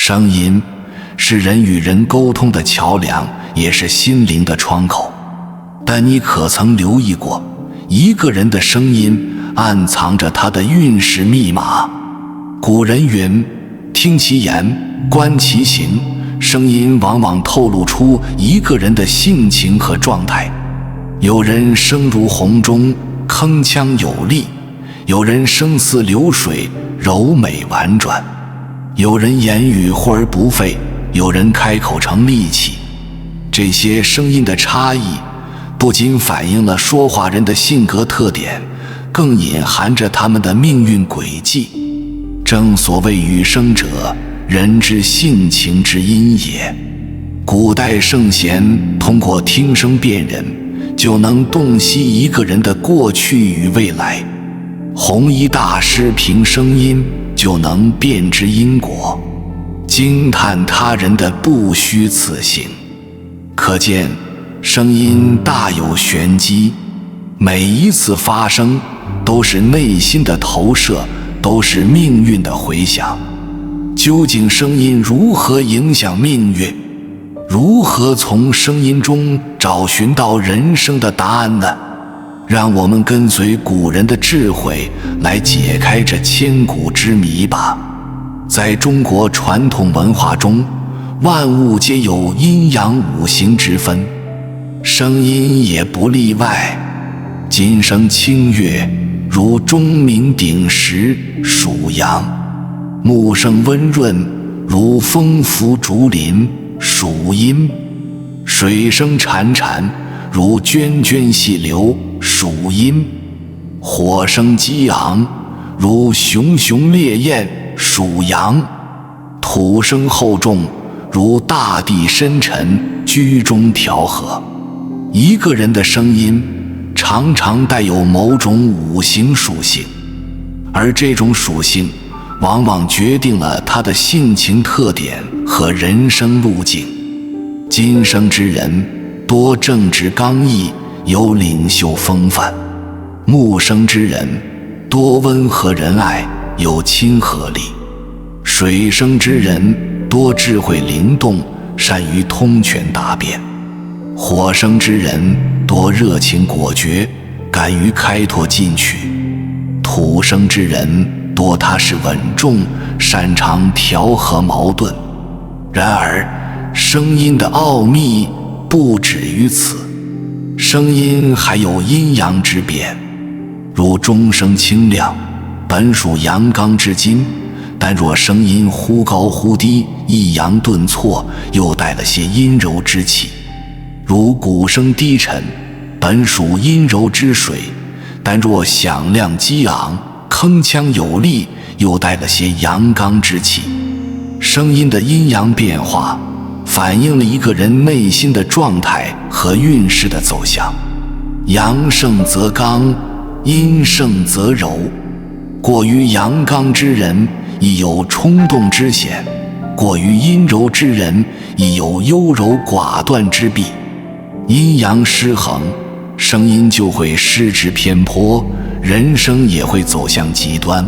声音是人与人沟通的桥梁，也是心灵的窗口。但你可曾留意过，一个人的声音暗藏着他的运势密码？古人云：听其言，观其行。声音往往透露出一个人的性情和状态。有人声如洪钟，铿锵有力；有人声似流水，柔美婉转；有人言语活而不废，有人开口成利器。这些声音的差异不仅反映了说话人的性格特点，更隐含着他们的命运轨迹。正所谓语声者，人之性情之音也。古代圣贤通过听声辨人，就能洞悉一个人的过去与未来。弘一大师凭声音就能辨知因果，惊叹他人的不虚此行。可见声音大有玄机，每一次发声都是内心的投射，都是命运的回响。究竟声音如何影响命运？如何从声音中找寻到人生的答案呢？让我们跟随古人的智慧来解开这千古之谜吧。在中国传统文化中，万物皆有阴阳五行之分，声音也不例外。金声清越，如钟鸣鼎食，属阳；木声温润，如风拂竹林，属阴；水声潺潺，如涓涓细流，属阴；火声激昂，如熊熊烈焰，属阳；土声厚重，如大地深沉，居中调和。一个人的声音常常带有某种五行属性，而这种属性往往决定了他的性情特点和人生路径。金声之人多正直刚毅，有领袖风范；木声之人多温和仁爱，有亲和力；水声之人多智慧灵动，善于通权达变；火声之人多热情果决，敢于开拓进取；土声之人多踏实稳重，擅长调和矛盾。然而声音的奥秘不止于此，声音还有阴阳之变。如钟声清亮，本属阳刚之金，但若声音忽高忽低，抑扬顿挫，又带了些阴柔之气。如鼓声低沉，本属阴柔之水，但若响亮激昂，铿锵有力，又带了些阳刚之气。声音的阴阳变化反映了一个人内心的状态和运势的走向。阳盛则刚，阴盛则柔。过于阳刚之人亦有冲动之嫌，过于阴柔之人亦有优柔寡断之弊。阴阳失衡，声音就会失之偏颇，人生也会走向极端。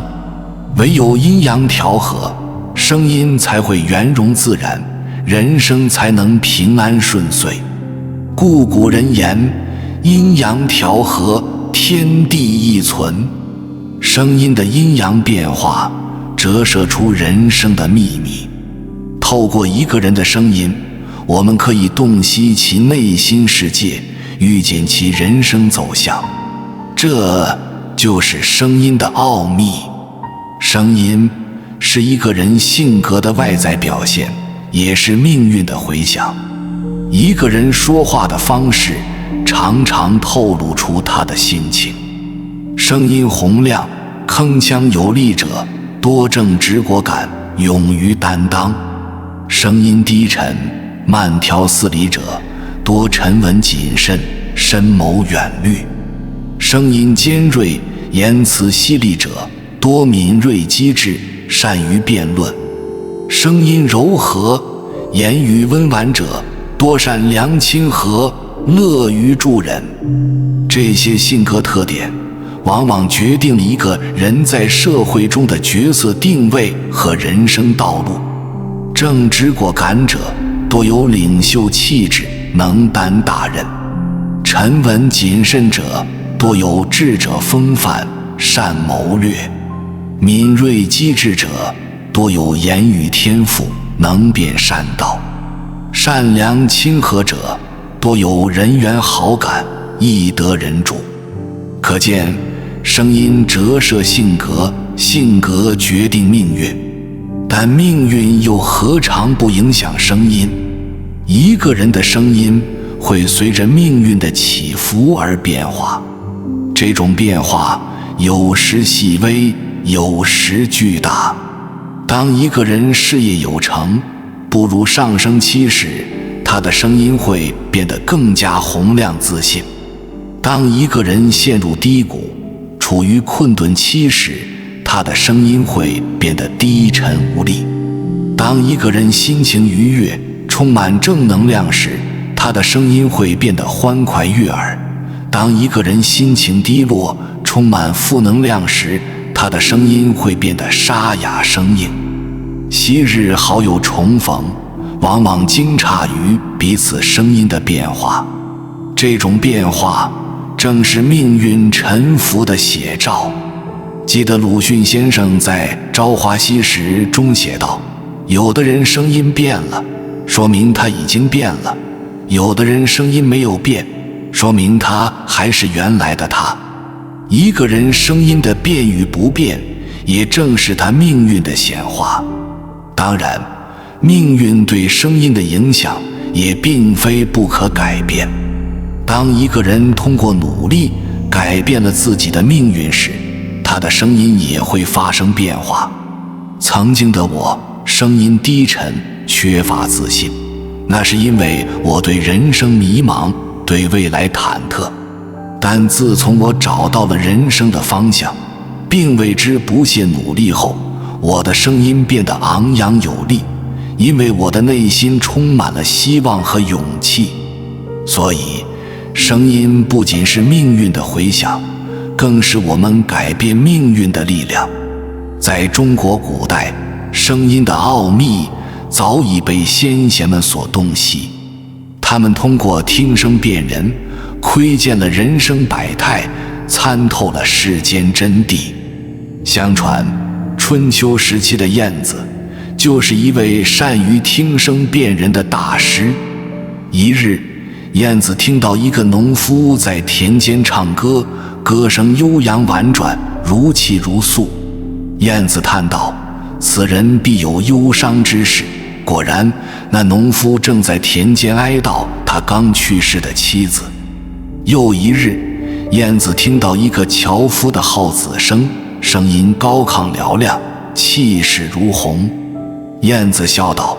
唯有阴阳调和，声音才会圆融自然，人生才能平安顺遂。故古人言：阴阳调和，天地亦存。声音的阴阳变化折射出人生的秘密。透过一个人的声音，我们可以洞悉其内心世界，预见其人生走向。这就是声音的奥秘。声音是一个人性格的外在表现，也是命运的回响。一个人说话的方式常常透露出他的心情。声音洪亮、铿锵有力者多正直果敢，勇于担当；声音低沉、慢条斯理者多沉稳谨慎，深谋远虑；声音尖锐、言辞犀利者多敏锐机智，善于辩论；声音柔和、言语温婉者多善良亲和，乐于助人。这些性格特点往往决定了一个人在社会中的角色定位和人生道路。正直果敢者，多有领袖气质，能担大任；沉稳谨慎者，多有智者风范，善谋略；敏锐机智者，多有言语天赋，能辨善道；善良亲和者，多有人缘好感，易得人助。可见声音折射性格，性格决定命运，但命运又何尝不影响声音？一个人的声音会随着命运的起伏而变化，这种变化有时细微，有时巨大。当一个人事业有成，步入上升期时，他的声音会变得更加洪亮自信；当一个人陷入低谷，处于困顿期时，他的声音会变得低沉无力；当一个人心情愉悦，充满正能量时，他的声音会变得欢快悦耳；当一个人心情低落，充满负能量时，他的声音会变得沙哑生硬。昔日好友重逢，往往惊诧于彼此声音的变化，这种变化正是命运沉浮的写照。记得鲁迅先生在《朝花夕拾》中写道，有的人声音变了，说明他已经变了；有的人声音没有变，说明他还是原来的他。一个人声音的变与不变，也正是他命运的显化。当然，命运对声音的影响也并非不可改变。当一个人通过努力改变了自己的命运时，他的声音也会发生变化。曾经的我声音低沉，缺乏自信，那是因为我对人生迷茫，对未来忐忑。但自从我找到了人生的方向，并为之不懈努力后，我的声音变得昂扬有力，因为我的内心充满了希望和勇气。所以，声音不仅是命运的回响，更是我们改变命运的力量。在中国古代，声音的奥秘早已被先贤们所洞悉，他们通过听声辨人，窥见了人生百态，参透了世间真谛。相传，春秋时期的晏子就是一位善于听声辨人的大师。一日，晏子听到一个农夫在田间唱歌，歌声悠扬婉转，如泣如诉。晏子叹道：“此人必有忧伤之事。”果然，那农夫正在田间哀悼他刚去世的妻子。又一日，晏子听到一个樵夫的号子声，声音高亢嘹亮，气势如虹。晏子笑道：“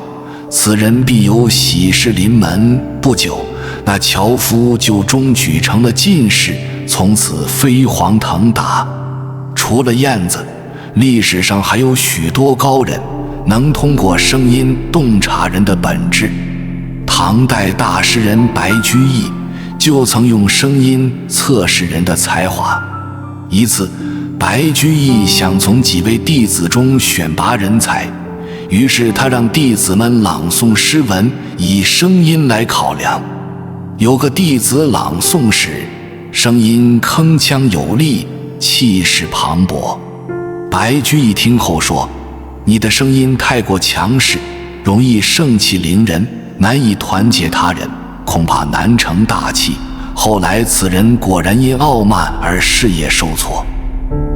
此人必有喜事临门。”不久，那樵夫就中举成了进士，从此飞黄腾达。除了晏子，历史上还有许多高人能通过声音洞察人的本质。唐代大诗人白居易就曾用声音测试人的才华。一次，白居易想从几位弟子中选拔人才，于是他让弟子们朗诵诗文，以声音来考量。有个弟子朗诵时，声音铿锵有力，气势磅礴。白居易听后说：“你的声音太过强势，容易盛气凌人，难以团结他人，恐怕难成大器。”后来此人果然因傲慢而事业受挫。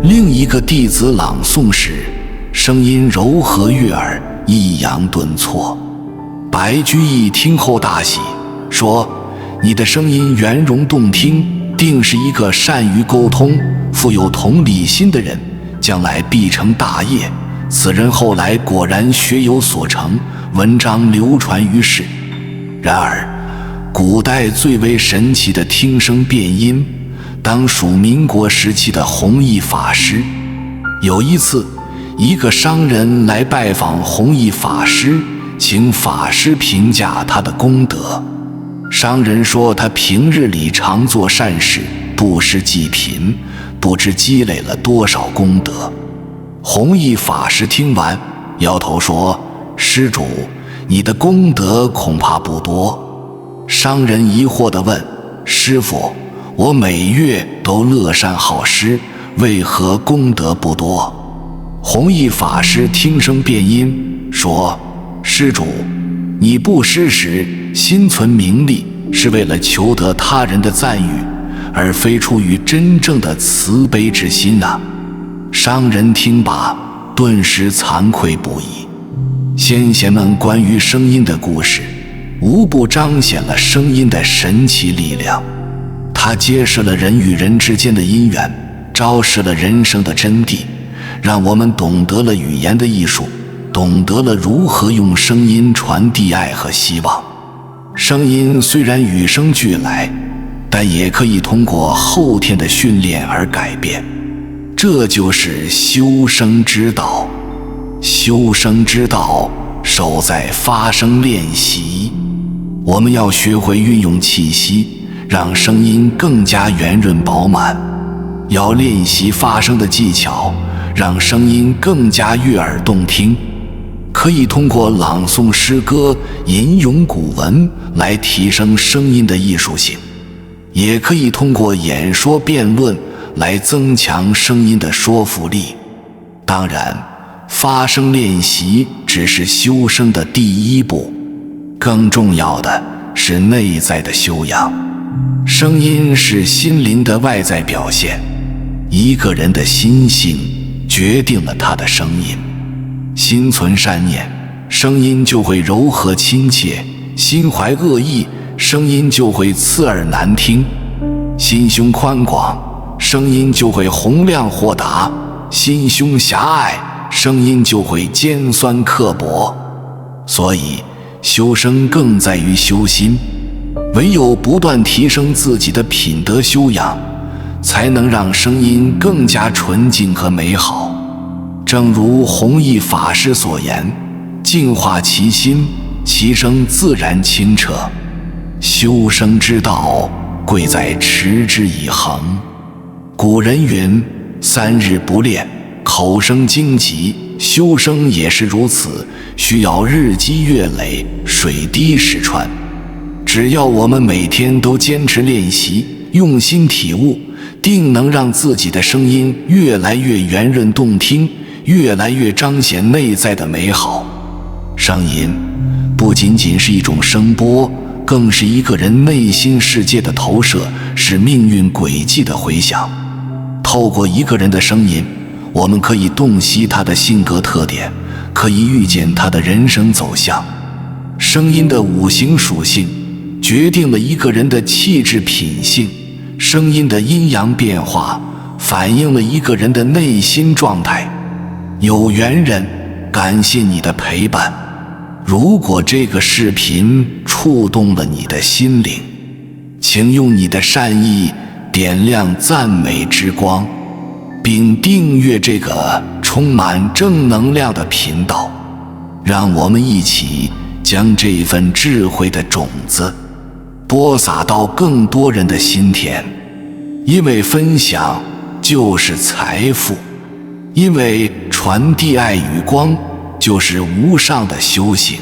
另一个弟子朗诵时，声音柔和悦耳，抑扬顿挫。白居易听后大喜，说：“你的声音圆融动听，定是一个善于沟通、富有同理心的人，将来必成大业。”此人后来果然学有所成，文章流传于世。然而，古代最为神奇的听声辨音，当属民国时期的弘一法师。有一次，一个商人来拜访弘一法师，请法师评价他的功德。商人说他平日里常做善事，布施济贫，不知积累了多少功德。弘一法师听完，摇头说：“施主，你的功德恐怕不多。”商人疑惑地问：“师父，我每月都乐善好施，为何功德不多？”弘一法师听声辨音，说：“施主，你布施时心存名利，是为了求得他人的赞誉，而非出于真正的慈悲之心啊。”商人听罢，顿时惭愧不已。先贤们关于声音的故事，无不彰显了声音的神奇力量。它揭示了人与人之间的因缘，昭示了人生的真谛，让我们懂得了语言的艺术，懂得了如何用声音传递爱和希望。声音虽然与生俱来，但也可以通过后天的训练而改变。这就是修声之道。修声之道守在发声练习。我们要学会运用气息，让声音更加圆润饱满。要练习发声的技巧，让声音更加悦耳动听。可以通过朗诵诗歌、吟咏古文来提升声音的艺术性，也可以通过演说辩论来增强声音的说服力。当然，发声练习只是修声的第一步，更重要的是内在的修养。声音是心灵的外在表现，一个人的心性决定了他的声音。心存善念，声音就会柔和亲切；心怀恶意，声音就会刺耳难听；心胸宽广，声音就会洪亮豁达；心胸狭隘，声音就会尖酸刻薄。所以修声更在于修心，唯有不断提升自己的品德修养，才能让声音更加纯净和美好。正如弘一法师所言，净化其心，其声自然清澈。修声之道，贵在持之以恒。古人云：“3日不练，口生荆棘。”修声也是如此，需要日积月累，水滴石穿。只要我们每天都坚持练习，用心体悟，定能让自己的声音越来越圆润动听，越来越彰显内在的美好。声音不仅仅是一种声波，更是一个人内心世界的投射，是命运轨迹的回响。透过一个人的声音，我们可以洞悉他的性格特点，可以预见他的人生走向。声音的五行属性决定了一个人的气质品性，声音的阴阳变化反映了一个人的内心状态。有缘人，感谢你的陪伴。如果这个视频触动了你的心灵，请用你的善意点亮赞美之光，并订阅这个充满正能量的频道，让我们一起将这份智慧的种子播撒到更多人的心田。因为分享就是财富，因为传递爱与光就是无上的修行。